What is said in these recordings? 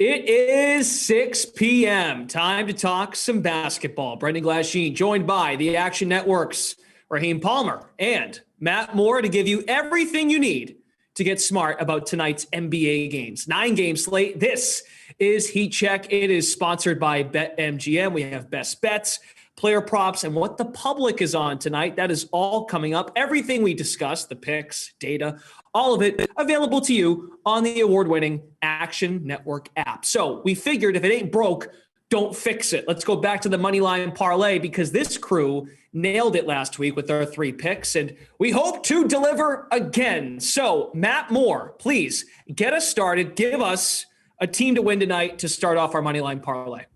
It is 6 p.m. Time to talk some basketball. Brendan Glasheen joined by the Action Network's Raheem Palmer and Matt Moore to give you everything you need to get smart about tonight's NBA games. 9-game slate. This is Heat Check. It is sponsored by BetMGM. We have best bets, player props, and what the public is on tonight. That is all coming up. Everything we discussed, the picks, data, all of it available to you on the award-winning Action Network app. So we figured if it ain't broke, don't fix it. Let's go back to the Moneyline Parlay because this crew nailed it last week with our 3 picks, and we hope to deliver again. So Matt Moore, please get us started. Give us a team to win tonight to start off our Moneyline Parlay.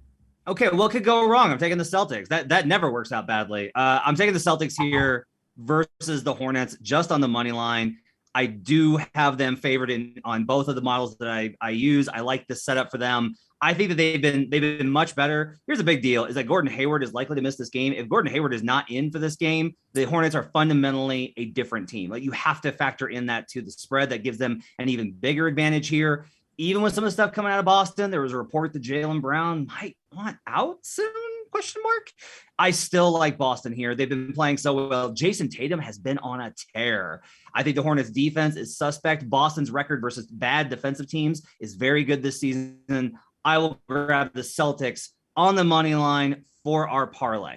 Okay, what could go wrong? I'm taking the Celtics. That never works out badly. I'm taking the Celtics here versus the Hornets just on the money line. I do have them favored on both of the models that I use. I like this setup for them. I think that they've been much better. Here's a big deal: is that Gordon Hayward is likely to miss this game. If Gordon Hayward is not in for this game, the Hornets are fundamentally a different team. Like, you have to factor in that to the spread. That gives them an even bigger advantage here. Even with some of the stuff coming out of Boston, there was a report that Jaylen Brown might want out soon, ? I still like Boston here. They've been playing so well. Jason Tatum has been on a tear. I think the Hornets defense is suspect. Boston's record versus bad defensive teams is very good this season. I will grab the Celtics on the money line for our parlay.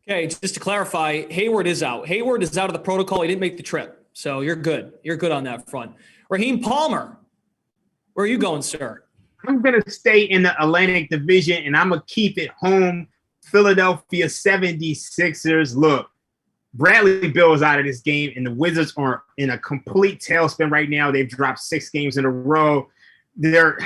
Okay, just to clarify, Hayward is out. Hayward is out of the protocol. He didn't make the trip. So you're good. You're good on that front. Raheem Palmer, where are you going, sir? I'm going to stay in the Atlantic Division, and I'm going to keep it home. Philadelphia 76ers. Look, Bradley Beal is out of this game, and the Wizards are in a complete tailspin right now. They've dropped 6 games in a row. They're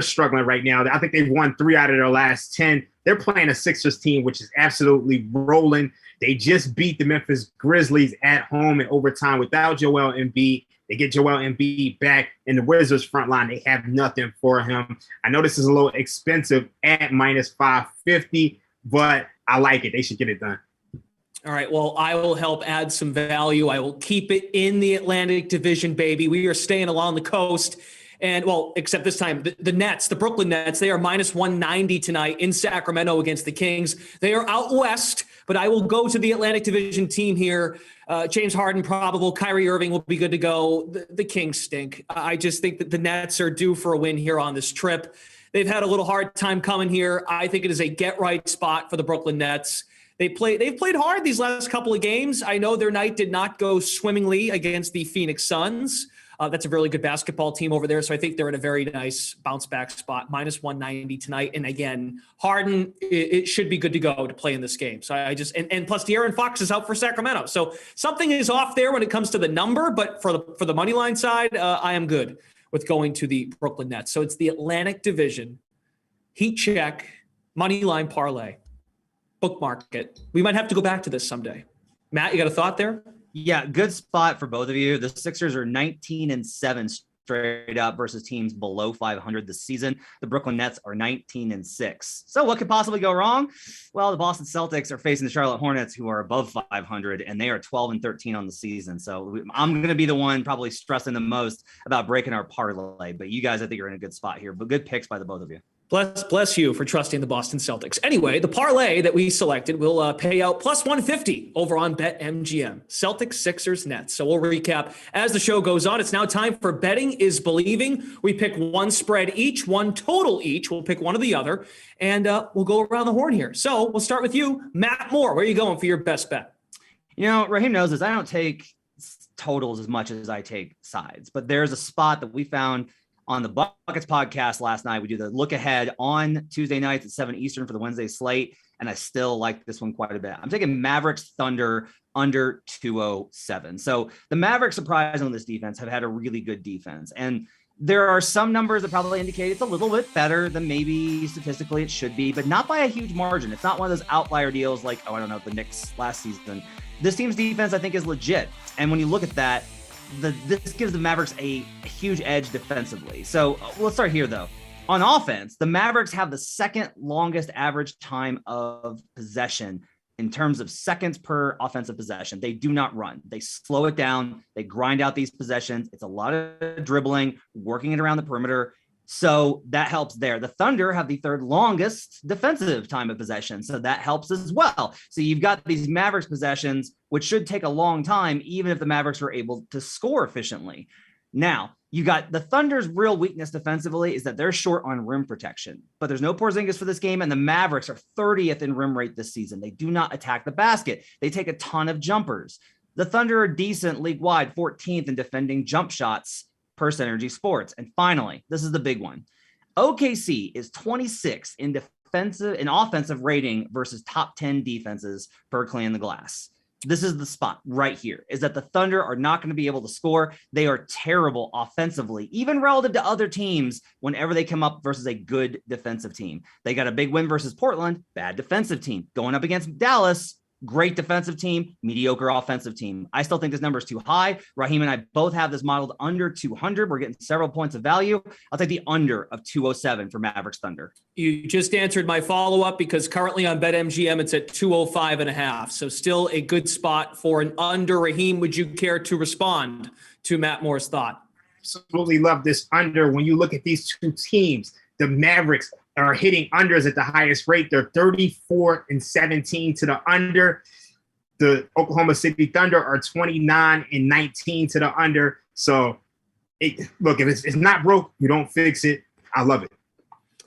struggling right now. I think they've won 3 out of their last 10. They're playing a Sixers team, which is absolutely rolling. They just beat the Memphis Grizzlies at home in overtime without Joel Embiid. They get Joel Embiid back in the Wizards front line. They have nothing for him. I know this is a little expensive at minus 550, but I like it. They should get it done. All right, well, I will help add some value. I will keep it in the Atlantic Division, baby. We are staying along the coast. And, well, except this time, the Nets, the Brooklyn Nets, they are minus 190 tonight in Sacramento against the Kings. They are out west, but I will go to the Atlantic Division team here. James Harden probable. Kyrie Irving will be good to go. The Kings stink. I just think that the Nets are due for a win here on this trip. They've had a little hard time coming here. I think it is a get-right spot for the Brooklyn Nets. They've played hard these last couple of games. I know their night did not go swimmingly against the Phoenix Suns. That's a really good basketball team over there. So I think they're in a very nice bounce back spot, minus 190 tonight. And again, Harden, it should be good to go to play in this game. So and plus De'Aaron Fox is out for Sacramento. So something is off there when it comes to the number, but for the money line side, I am good with going to the Brooklyn Nets. So it's the Atlantic Division, Heat Check, money line parlay, bookmark it. We might have to go back to this someday. Matt, you got a thought there? Yeah, good spot for both of you. The Sixers are 19-7 straight up versus teams below 500 this season. The Brooklyn Nets are 19-6. So what could possibly go wrong? Well, the Boston Celtics are facing the Charlotte Hornets, who are above 500, and they are 12-13 on the season. So I'm going to be the one probably stressing the most about breaking our parlay. But you guys, I think, are in a good spot here. But good picks by the both of you. Bless you for trusting the Boston Celtics. Anyway, the parlay that we selected will pay out plus 150 over on BetMGM. Celtics, Sixers, Nets. So we'll recap as the show goes on. It's now time for Betting is Believing. We pick one spread each, one total each. We'll pick one or the other, and we'll go around the horn here. So we'll start with you, Matt Moore. Where are you going for your best bet? You know, Raheem knows this. I don't take totals as much as I take sides, but there's a spot that we found on the Buckets podcast last night. We do the look ahead on Tuesday nights at 7 Eastern for the Wednesday slate, and I still like this one quite a bit. I'm taking Mavericks Thunder under 207. So the Mavericks, surprisingly, on this defense, have had a really good defense. And there are some numbers that probably indicate it's a little bit better than maybe statistically it should be, but not by a huge margin. It's not one of those outlier deals like, the Knicks last season. This team's defense, I think, is legit. And when you look at that, this gives the Mavericks a huge edge defensively. So let's start here, though. On offense, the Mavericks have the second longest average time of possession in terms of seconds per offensive possession. They do not run. They slow it down. They grind out these possessions. It's a lot of dribbling, working it around the perimeter. So that helps there. The Thunder have the third longest defensive time of possession. So that helps as well. So you've got these Mavericks possessions, which should take a long time, even if the Mavericks were able to score efficiently. Now, you got the Thunder's real weakness defensively is that they're short on rim protection, but there's no Porzingis for this game. And the Mavericks are 30th in rim rate this season. They do not attack the basket. They take a ton of jumpers. The Thunder are decent league-wide, 14th in defending jump shots per Synergy Sports. And finally, this is the big one. OKC is 26th in offensive rating versus top 10 defenses per Clean the Glass. This is the spot right here, is that the Thunder are not going to be able to score. They are terrible offensively, even relative to other teams whenever they come up versus a good defensive team. They got a big win versus Portland, bad defensive team. Going up against Dallas, great defensive team, mediocre offensive team. I still think this number is too high. Raheem and I both have this modeled under 200. We're getting several points of value. I'll take the under of 207 for Mavericks Thunder. You just answered my follow-up because currently on BetMGM, it's at 205.5. So still a good spot for an under. Raheem, would you care to respond to Matt Moore's thought? Absolutely love this under. When you look at these two teams, the Mavericks are hitting unders at the highest rate. They're 34-17 to the under. The Oklahoma City Thunder are 29-19 to the under. So, look, if it's not broke, you don't fix it. I love it.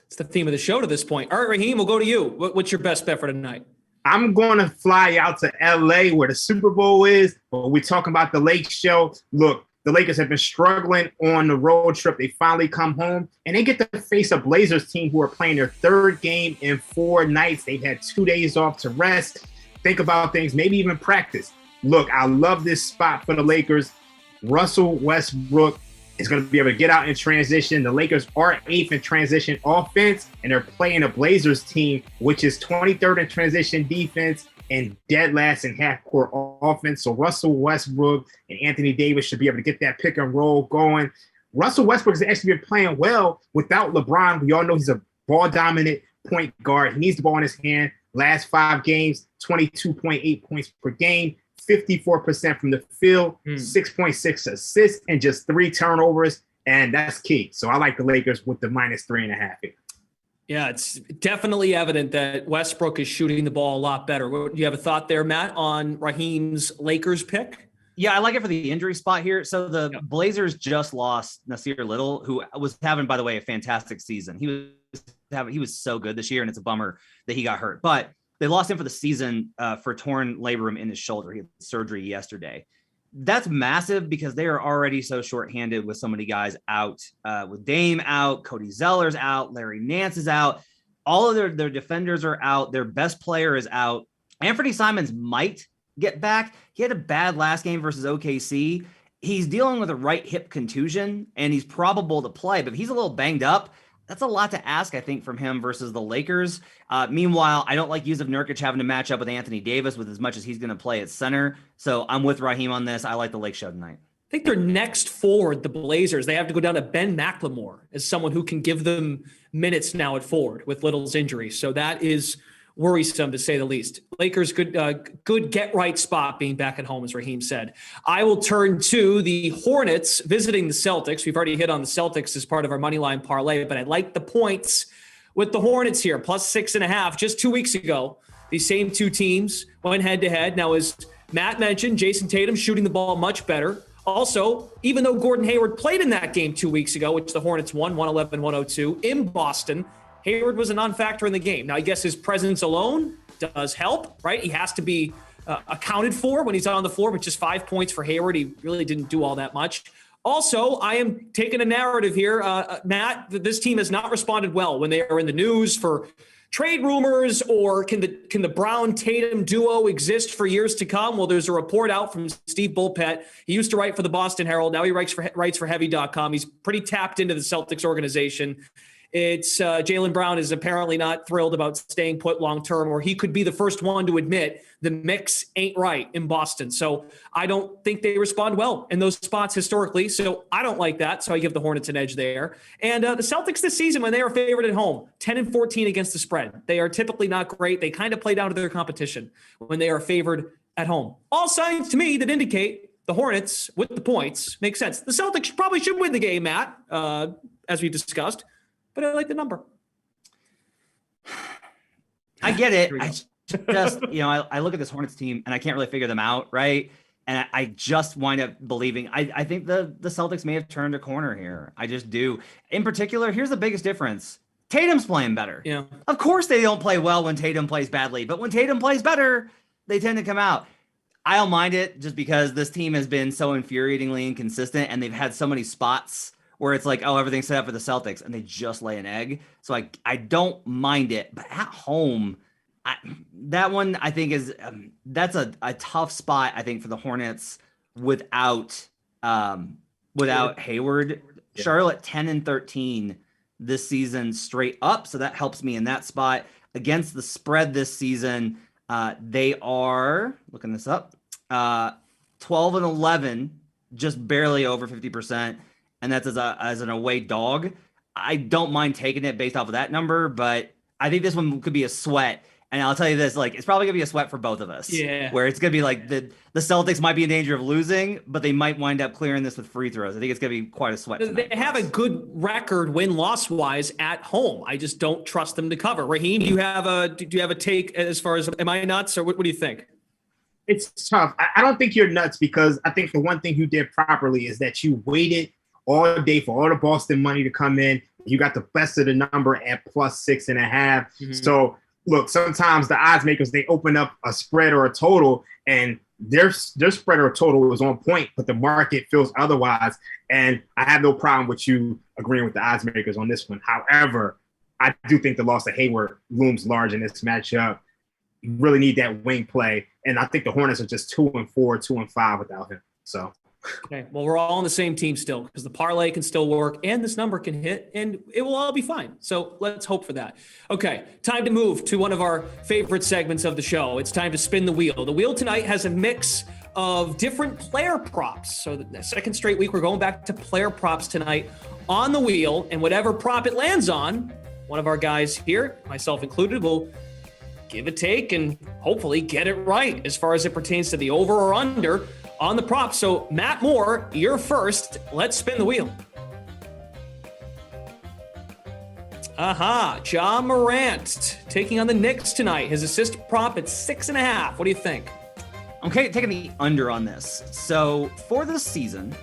It's the theme of the show to this point. All right, Raheem, we'll go to you. What's your best bet for tonight? I'm going to fly out to L.A. where the Super Bowl is. But we're talking about the Lake Show. Look, the Lakers have been struggling on the road trip. They finally come home, and they get to face a Blazers team who are playing their third game in 4 nights. They've had 2 days off to rest, think about things, maybe even practice. Look, I love this spot for the Lakers. Russell Westbrook is going to be able to get out in transition. The Lakers are 8th in transition offense, and they're playing a Blazers team, which is 23rd in transition defense and dead last in half-court offense. So Russell Westbrook and Anthony Davis should be able to get that pick and roll going. Russell Westbrook has actually been playing well without LeBron. We all know he's a ball-dominant point guard. He needs the ball in his hand. Last 5 games, 22.8 points per game, 54% from the field, 6.6 assists, and just 3 turnovers, and that's key. So I like the Lakers with the -3.5 here. Yeah, it's definitely evident that Westbrook is shooting the ball a lot better. Do you have a thought there, Matt, on Raheem's Lakers pick? Yeah, I like it for the injury spot here. So the Blazers just lost Nasir Little, who was having, by the way, a fantastic season. He was so good this year, and it's a bummer that he got hurt. But they lost him for the season for torn labrum in his shoulder. He had surgery yesterday. That's massive because they are already so shorthanded with so many guys out, with Dame out, Cody Zeller's out, Larry Nance is out. All of their defenders are out. Their best player is out. Anthony Simons might get back. He had a bad last game versus OKC. He's dealing with a right hip contusion, and he's probable to play, but if he's a little banged up, that's a lot to ask, I think, from him versus the Lakers. Meanwhile, I don't like Yusuf Nurkic having to match up with Anthony Davis with as much as he's going to play at center. So I'm with Raheem on this. I like the Lake Show tonight. I think their next forward, the Blazers, they have to go down to Ben McLemore as someone who can give them minutes now at forward with Little's injury. So that is worrisome, to say the least. Lakers, good get-right spot being back at home, as Raheem said. I will turn to the Hornets visiting the Celtics. We've already hit on the Celtics as part of our Moneyline parlay, but I like the points with the Hornets here, +6.5. Just 2 weeks ago, these same two teams went head-to-head. Now, as Matt mentioned, Jason Tatum shooting the ball much better. Also, even though Gordon Hayward played in that game 2 weeks ago, which the Hornets won, 111-102, in Boston, Hayward was a non-factor in the game. Now, I guess his presence alone does help, right? He has to be accounted for when he's on the floor, but just 5 points for Hayward. He really didn't do all that much. Also, I am taking a narrative here, Matt, that this team has not responded well when they are in the news for trade rumors, or can the Brown-Tatum duo exist for years to come? Well, there's a report out from Steve Bulpett. He used to write for the Boston Herald. Now he writes for Heavy.com. He's pretty tapped into the Celtics organization. It's Jaylen Brown is apparently not thrilled about staying put long-term, or he could be the first one to admit the mix ain't right in Boston. So I don't think they respond well in those spots historically. So I don't like that. So I give the Hornets an edge there. And the Celtics this season, when they are favored at home, 10-14 against the spread. They are typically not great. They kind of play down to their competition when they are favored at home. All signs to me that indicate the Hornets with the points make sense. The Celtics probably should win the game, Matt. as we discussed, but I like the number. I get it. I just, I look at this Hornets team and I can't really figure them out, right? And I just wind up believing, I think the Celtics may have turned a corner here. I just do. In particular, here's the biggest difference. Tatum's playing better. Yeah. Of course they don't play well when Tatum plays badly, but when Tatum plays better, they tend to come out. I don't mind it just because this team has been so infuriatingly inconsistent and they've had so many spots where it's like, oh, everything's set up for the Celtics and they just lay an egg. So I don't mind it, but at home, that one I think is that's a tough spot, I think, for the Hornets without Hayward. Yeah. Charlotte 10-13 this season straight up. So that helps me in that spot. Against the spread this season, they are, looking this up, 12-11, just barely over 50%. And that's as an away dog. I don't mind taking it based off of that number, but I think this one could be a sweat. And I'll tell you this, it's probably gonna be a sweat for both of us. Yeah. Where it's gonna be the Celtics might be in danger of losing, but they might wind up clearing this with free throws. I think it's gonna be quite a sweat tonight. They have a good record win-loss wise at home. I just don't trust them to cover. Raheem, do you have a take as far as, am I nuts, or what do you think? It's tough. I don't think you're nuts, because I think the one thing you did properly is that you waited all day for all the Boston money to come in. You got the best of the number at +6.5. Mm-hmm. So look, sometimes the odds makers, they open up a spread or a total, and their spread or total is on point, but the market feels otherwise. And I have no problem with you agreeing with the odds makers on this one. However, I do think the loss of Hayward looms large in this matchup. You really need that wing play. And I think the Hornets are just 2-4, 2-5 without him. So. Okay, well, we're all on the same team still, because the parlay can still work and this number can hit and it will all be fine. So let's hope for that. Okay, time to move to one of our favorite segments of the show. It's time to spin the wheel. The wheel tonight has a mix of different player props. So the second straight week, we're going back to player props tonight on the wheel, and whatever prop it lands on, one of our guys here, myself included, will give a take and hopefully get it right as far as it pertains to the over or under on the prop. So Matt Moore, you're first. Let's spin the wheel. Ja Morant taking on the Knicks tonight. His assist prop at 6.5. What do you think? I'm taking the under on this. So for this season,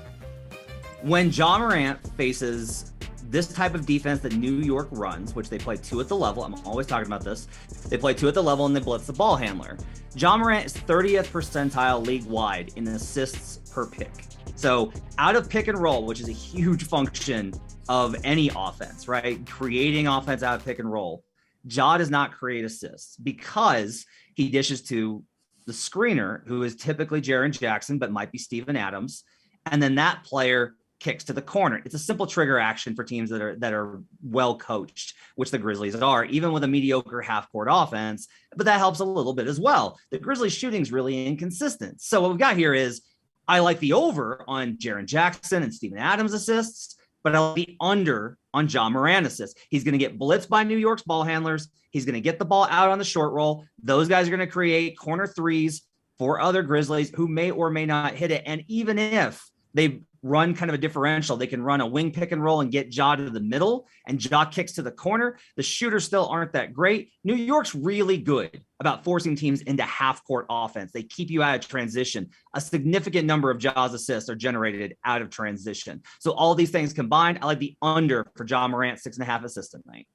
when Ja Morant faces this type of defense that New York runs, which they play 2 at the level, I'm always talking about this, they play 2 at the level and they blitz the ball handler. Ja Morant is 30th percentile league-wide in assists per pick. So out of pick and roll, which is a huge function of any offense, right? Creating offense out of pick and roll. Ja does not create assists because he dishes to the screener, who is typically Jaren Jackson, but might be Steven Adams. And then that player kicks to the corner. It's a simple trigger action for teams that are well coached, which the Grizzlies are, even with a mediocre half-court offense. But that helps a little bit as well. The Grizzlies' shooting is really inconsistent. So what we've got here is I like the over on Jaren Jackson and Steven Adams assists, but I like the under on Ja Morant assists. He's going to get blitzed by New York's ball handlers. He's going to get the ball out on the short roll. Those guys are going to create corner threes for other Grizzlies who may or may not hit it. And even if they run kind of a differential, they can run a wing pick and roll and get Ja to the middle, and Ja kicks to the corner. The shooters still aren't that great. New York's really good about forcing teams into half-court offense. They keep you out of transition. A significant number of Ja's assists are generated out of transition. So all these things combined, I like the under for Ja Morant, 6.5 assists tonight.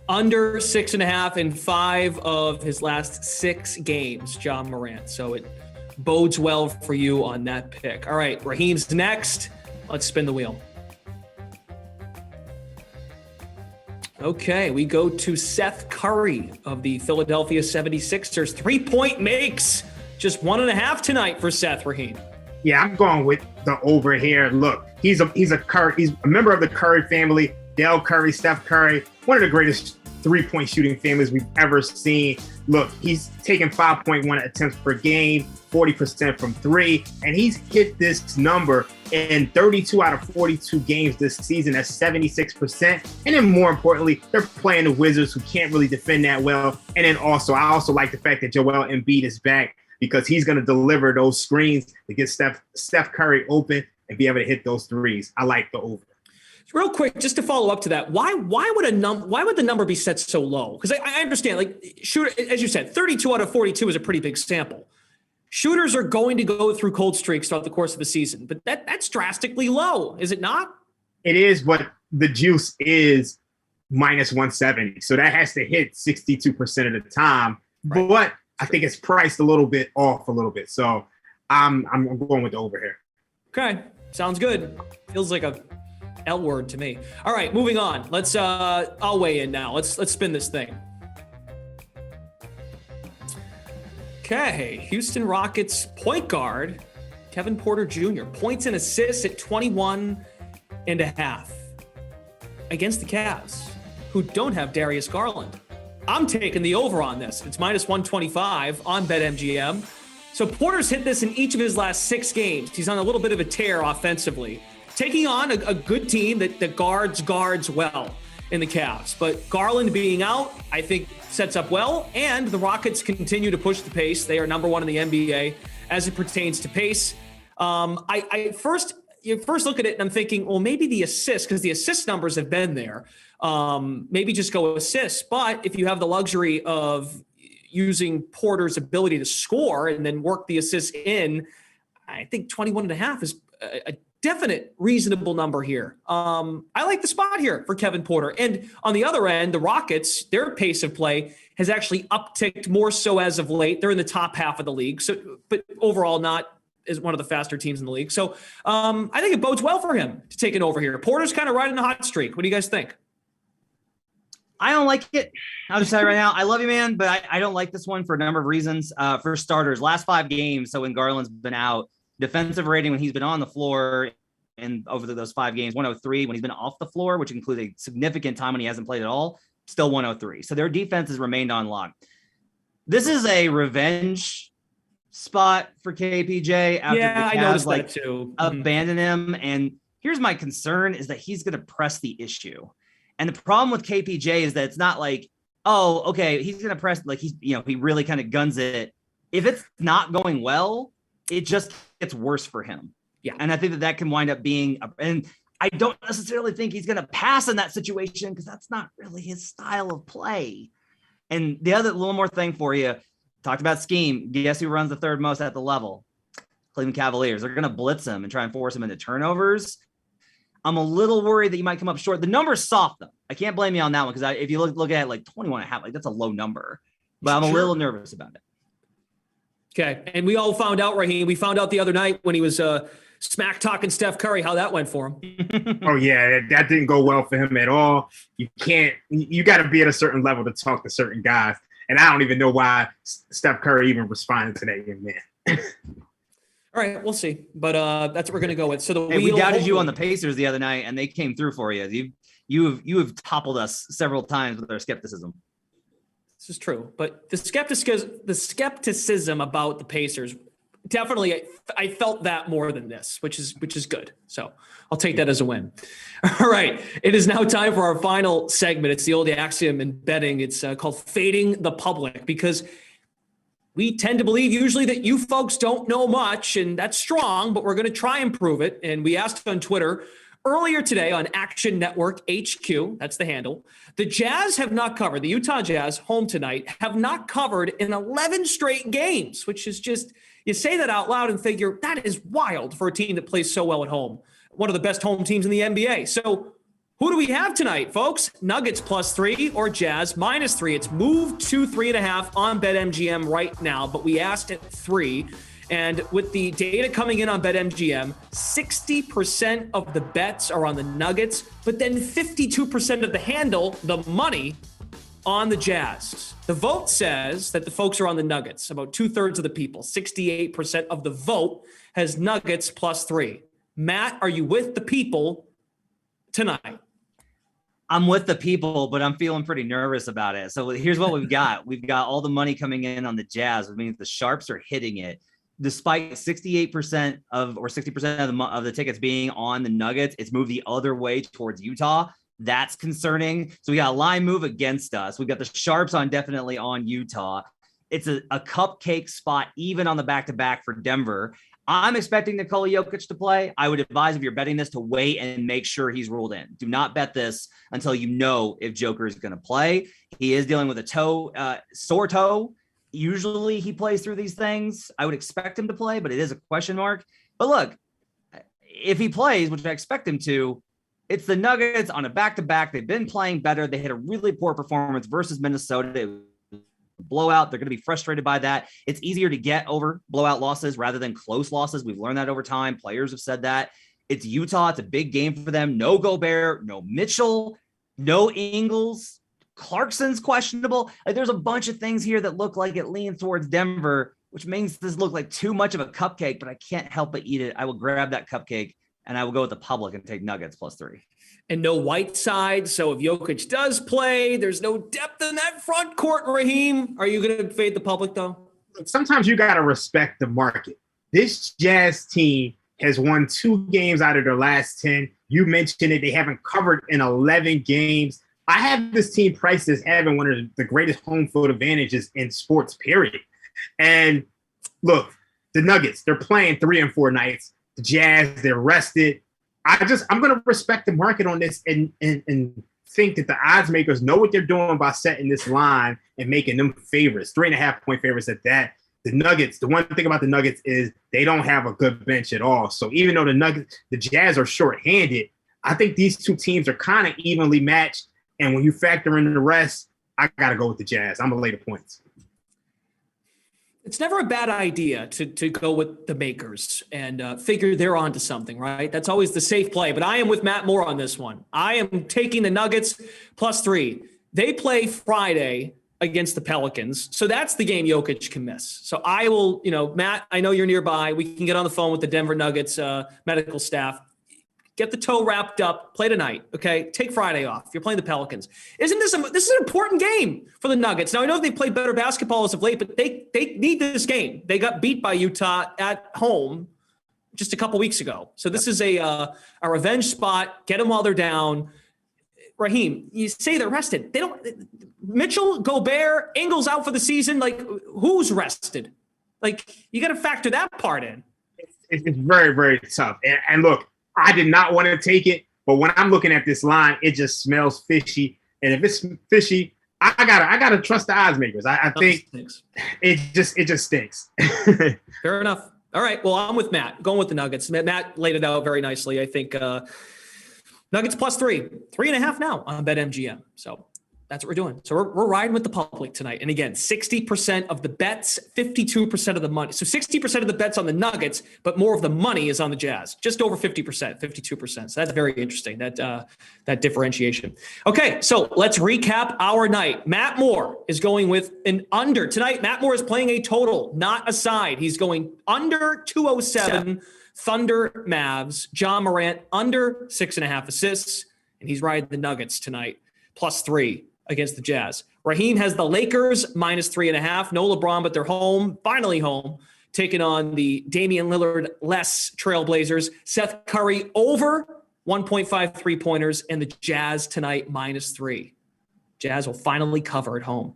Under 6.5 in 5 of his last 6 games, Ja Morant. So it bodes well for you on that pick. All right, Raheem's next. Let's spin the wheel. Okay, we go to Seth Curry of the Philadelphia 76ers. 3-point makes. Just 1.5 tonight for Seth, Raheem. Yeah, I'm going with the over here. Look, he's a member of the Curry family. Dell Curry, Steph Curry, one of the greatest 3-point shooting families we've ever seen. Look, he's taken 5.1 attempts per game, 40% from 3, and he's hit this number in 32 out of 42 games this season. That's 76%. And then more importantly, they're playing the Wizards, who can't really defend that well. And then also, I also like the fact that Joel Embiid is back, because he's going to deliver those screens to get Steph Curry open and be able to hit those threes. I like the over. Real quick, just to follow up to that, why would the number be set so low? Because I understand, like, shooter, as you said, 32 out of 42 is a pretty big sample. Shooters are going to go through cold streaks throughout the course of the season, but that's drastically low, is it not? It is, but the juice is minus 170. So that has to hit 62% of the time. Right. But I think it's priced a little bit off a little bit. So I'm going with the over here. Okay. Sounds good. Feels like a L word to me. All right, moving on. Let's I'll weigh in now. Let's spin this thing. Okay, Houston Rockets point guard Kevin Porter Jr. points and assists at 21.5 against the Cavs, who don't have Darius Garland. I'm taking the over on this. It's minus 125 on BetMGM. So Porter's hit this in each of his last 6 games. He's on a little bit of a tear offensively, taking on a good team that guards well in the Cavs. But Garland being out, I think, sets up well. And the Rockets continue to push the pace. They are number 1 in the NBA as it pertains to pace. You first look at it and I'm thinking, well, maybe the assists, because the assist numbers have been there. Maybe just go assists. But if you have the luxury of using Porter's ability to score and then work the assists in, I think 21.5 is a definite reasonable number here. I like the spot here for Kevin Porter. And on the other end, the Rockets, their pace of play has actually upticked more so as of late. They're in the top half of the league. So, but overall not as one of the faster teams in the league. So I think it bodes well for him to take it over here. Porter's kind of riding a hot streak. What do you guys think? I don't like it. I'll just tell you right now, I love you, man, but I don't like this one for a number of reasons. For starters, last 5 games, so when Garland's been out, defensive rating when he's been on the floor and over those 5 games, 103. When he's been off the floor, which includes a significant time when he hasn't played at all, still 103. So their defense has remained on lock. This is a revenge spot for KPJ after the Cavs, I noticed that too. Abandon him. And here's my concern is that he's going to press the issue. And the problem with KPJ is that it's not like, oh, okay, he's going to press, like he really kind of guns it. If it's not going well, it just gets worse for him. Yeah. And I think that can wind up being, and I don't necessarily think he's going to pass in that situation because that's not really his style of play. And the other little more thing for you, talked about scheme. Guess who runs the third most at the level? Cleveland Cavaliers. They're going to blitz him and try and force him into turnovers. I'm a little worried that you might come up short. The number's soft, though. I can't blame you on that one because if you look at it like 21.5, like that's a low number. But I'm a little nervous about it. Okay. And we all found out, Raheem, we found out the other night when he was smack talking Steph Curry, how that went for him. Oh, yeah. That didn't go well for him at all. You got to be at a certain level to talk to certain guys. And I don't even know why Steph Curry even responded to that young man. All right, we'll see. But that's what we're going to go with. So we doubted you on the Pacers the other night, and they came through for you. You have toppled us several times with our skepticism. This is true, but the skepticism about the Pacers, definitely, I felt that more than this, which is good. So I'll take that as a win. All right, it is now time for our final segment. It's the old axiom in betting. It's called Fading the Public, because we tend to believe usually that you folks don't know much, and that's strong, but we're going to try and prove it. And we asked on Twitter earlier today on Action Network HQ, that's the handle, the Jazz have not covered, the Utah Jazz, home tonight, have not covered in 11 straight games, which is just, you say that out loud and figure that is wild for a team that plays so well at home. One of the best home teams in the NBA. So who do we have tonight, folks? Nuggets +3 or Jazz -3. It's moved to 3.5 on BetMGM right now, but we asked at 3. And with the data coming in on BetMGM, 60% of the bets are on the Nuggets, but then 52% of the handle, the money, on the Jazz. The vote says that the folks are on the Nuggets. About 2/3 of the people, 68% of the vote has Nuggets +3. Matt, are you with the people tonight? I'm with the people, but I'm feeling pretty nervous about it. So here's what we've got. We've got all the money coming in on the Jazz, which means the Sharps are hitting it. Despite 68% or 60% of the tickets being on the Nuggets, it's moved the other way towards Utah. That's concerning. So we got a line move against us. We've got the Sharps definitely on Utah. It's a cupcake spot, even on the back-to-back for Denver. I'm expecting Nikola Jokic to play. I would advise if you're betting this to wait and make sure he's ruled in. Do not bet this until you know if Joker is going to play. He is dealing with a sore toe. Usually he plays through these things. I would expect him to play, but it is a question mark. But look, if he plays, which I expect him to, it's the Nuggets on a back-to-back. They've been playing better. They had a really poor performance versus Minnesota. It was a blowout. They're going to be frustrated by that. It's easier to get over blowout losses rather than close losses. We've learned that over time. Players have said that. It's Utah. It's a big game for them. No Gobert, no Mitchell, no Ingles. Clarkson's questionable. There's a bunch of things here that look like it leans towards Denver, which makes this look like too much of a cupcake, but I can't help but eat it. I will grab that cupcake and I will go with the public and take Nuggets +3. And no Whiteside. So if Jokic does play, there's no depth in that front court, Raheem. Are you going to fade the public, though? Sometimes you got to respect the market. This Jazz team has won 2 games out of their last 10. You mentioned it. They haven't covered in 11 games. I have this team priced as having one of the greatest home field advantages in sports, period. And look, the Nuggets, they're playing 3 and 4 nights. The Jazz, they're rested. I'm going to respect the market on this and think that the odds makers know what they're doing by setting this line and making them favorites, 3.5-point favorites at that. The Nuggets, the one thing about the Nuggets is they don't have a good bench at all. So even though the Jazz are shorthanded, I think these two teams are kind of evenly matched. And when you factor in the rest, I got to go with the Jazz. I'm going to lay the points. It's never a bad idea to go with the makers and figure they're onto something, right? That's always the safe play. But I am with Matt Moore on this one. I am taking the Nuggets +3. They play Friday against the Pelicans. So that's the game Jokic can miss. So I will, Matt, I know you're nearby. We can get on the phone with the Denver Nuggets medical staff. Get the toe wrapped up, play tonight, okay? Take Friday off. You're playing the Pelicans. This is an important game for the Nuggets. Now, I know they played better basketball as of late, but they need this game. They got beat by Utah at home just a couple weeks ago. So this is a revenge spot. Get them while they're down. Raheem, you say they're rested. They don't – Mitchell, Gobert, Ingles out for the season. Like, who's rested? Like, you got to factor that part in. It's very, very tough. And look, I did not want to take it, but when I'm looking at this line, it just smells fishy. And if it's fishy, I gotta trust the odds makers. I think it just stinks. Fair enough. All right. Well, I'm with Matt. Going with the Nuggets. Matt laid it out very nicely. I think Nuggets +3, 3.5 now on BetMGM. So that's what we're doing. So we're riding with the public tonight. And again, 60% of the bets, 52% of the money. So 60% of the bets on the Nuggets, but more of the money is on the Jazz. Just over 50%, 52%. So that's very interesting, that differentiation. Okay, so let's recap our night. Matt Moore is going with an under. Tonight, Matt Moore is playing a total, not a side. He's going under 207, Thunder Mavs. John Morant, under 6.5 assists. And he's riding the Nuggets tonight, +3. Against the Jazz. Raheem has the Lakers -3.5. No LeBron, but they're home, finally home, taking on the Damian Lillard less Trailblazers. Seth Curry over 1.5 3-pointers, and the Jazz tonight -3. Jazz will finally cover at home.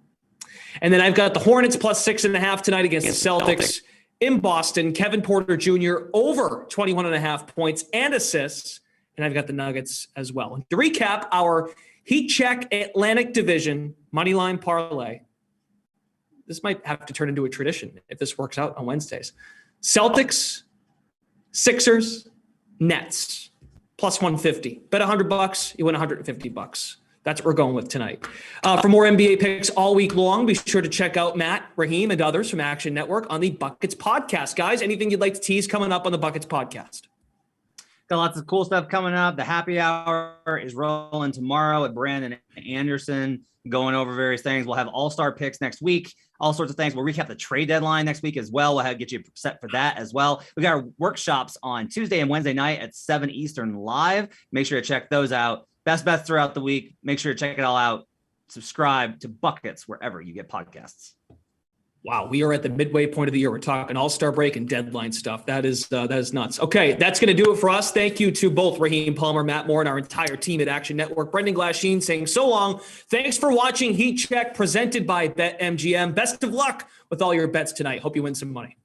And then I've got the Hornets +6.5 tonight against the Celtics. In Boston, Kevin Porter Jr. over 21.5 points and assists. And I've got the Nuggets as well. And to recap our Heat check Atlantic Division moneyline parlay. This might have to turn into a tradition if this works out on Wednesdays. Celtics, Sixers, Nets, +150. Bet $100, you win $150. That's what we're going with tonight. For more NBA picks all week long, be sure to check out Matt, Raheem, and others from Action Network on the Buckets Podcast. Guys, anything you'd like to tease coming up on the Buckets Podcast? Got lots of cool stuff coming up. The happy hour is rolling tomorrow with Brandon Anderson, going over various things. We'll have all-star picks next week, all sorts of things. We'll recap the trade deadline next week as well. We'll have get you set for that as well. We got our workshops on Tuesday and Wednesday night at 7 Eastern live. Make sure to check those out. Best bets throughout the week. Make sure to check it all out. Subscribe to Buckets wherever you get podcasts. Wow, we are at the midway point of the year. We're talking all-star break and deadline stuff. That is nuts. Okay, that's going to do it for us. Thank you to both Raheem Palmer, Matt Moore, and our entire team at Action Network. Brendan Glasheen saying so long. Thanks for watching Heat Check presented by BetMGM. Best of luck with all your bets tonight. Hope you win some money.